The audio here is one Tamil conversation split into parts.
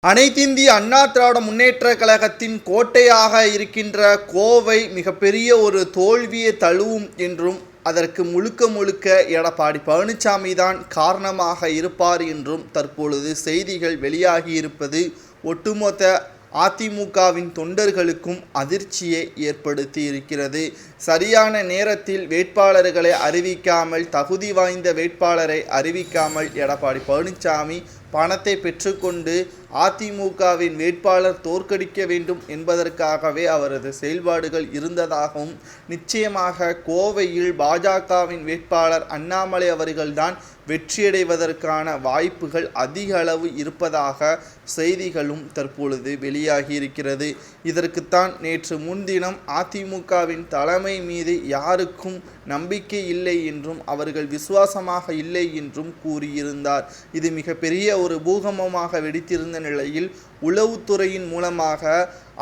அனைத்திந்திய அண்ணா திராவிட முன்னேற்றக் கழகத்தின் கோட்டையாக இருக்கின்ற கோவை மிகப்பெரிய ஒரு தோல்வியை தழுவும் என்றும் அதற்கு முழுக்க எடப்பாடி பழனிசாமி தான் காரணமாக இருப்பார் என்றும் தற்பொழுது செய்திகள் வெளியாகியிருப்பது ஒட்டுமொத்த அதிமுகவின் தொண்டர்களுக்கும் அதிர்ச்சியை ஏற்படுத்தி இருக்கிறது. சரியான நேரத்தில் வேட்பாளர்களை அறிவிக்காமல், தகுதி வாய்ந்த வேட்பாளரை அறிவிக்காமல் எடப்பாடி பழனிசாமி பணத்தை பெற்றுக்கொண்டு அதிமுகவின் வேட்பாளர் தோற்கடிக்க வேண்டும் என்பதற்காகவே அவரது செயல்பாடுகள் இருந்ததாகவும், நிச்சயமாக கோவையில் பாஜகவின் வேட்பாளர் அண்ணாமலை அவர்கள்தான் வெற்றியடைவதற்கான வாய்ப்புகள் அதிக அளவு இருப்பதாக செய்திகளும் தற்பொழுது வெளியாகியிருக்கிறது. இதற்குத்தான் நேற்று முன்தினம் அதிமுகவின் தலைமை மீது யாருக்கும் நம்பிக்கை இல்லை என்றும் அவர்கள் விசுவாசமாக இல்லை என்றும் கூறியிருந்தார். இது மிகப்பெரிய ஒரு பூகம்பமாக வெடித்திருந்த நிலையில் உளவுத்துறையின் மூலமாக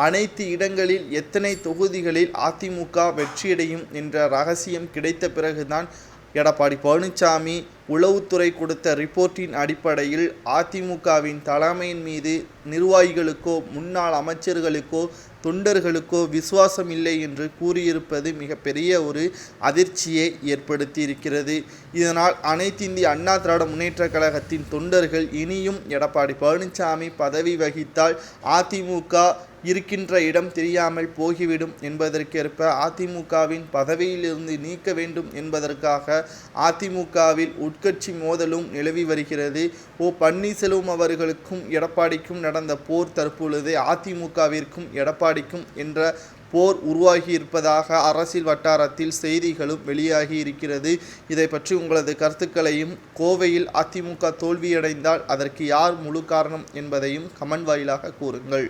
அனைத்து இடங்களில் எத்தனை தொகுதிகளில் அதிமுக வெற்றியடையும் என்ற ரகசியம் கிடைத்த பிறகுதான் எடப்பாடி பழனிசாமி உளவுத்துறை கொடுத்த ரிப்போர்ட்டின் அடிப்படையில் அதிமுகவின் தலைமையின் மீது நிர்வாகிகளுக்கோ முன்னாள் அமைச்சர்களுக்கோ தொண்டர்களுக்கோ விசுவாசம் இல்லை என்று கூறியிருப்பது மிகப்பெரிய ஒரு அதிர்ச்சியை ஏற்படுத்தி இருக்கிறது. இதனால் அனைத்திந்திய அண்ணா திராவிட முன்னேற்றக் கழகத்தின் தொண்டர்கள் இனியும் எடப்பாடி பழனிசாமி பதவி வகித்தால் அதிமுக இருக்கின்ற இடம் தெரியாமல் போகிவிடும் என்பதற்கேற்ப அதிமுகவின் பதவியிலிருந்து நீக்க வேண்டும் என்பதற்காக அதிமுகவில் உட்கட்சி மோதலும் நிலவி வருகிறது. பன்னீர்செல்வம் அவர்களுக்கும் எடப்பாடிக்கும் நடந்த போர் தற்பொழுது அதிமுகவிற்கும் எடப்பாடிக்கும் என்ற போர் உருவாகி இருப்பதாக அரசியல் வட்டாரத்தில் செய்திகளும் வெளியாகி இருக்கிறது. இதை பற்றி உங்களது கருத்துக்களையும், கோவையில் அதிமுக தோல்வியடைந்தால் அதற்கு யார் முழு காரணம் என்பதையும் கமெண்ட் வாயிலாக கூறுங்கள்.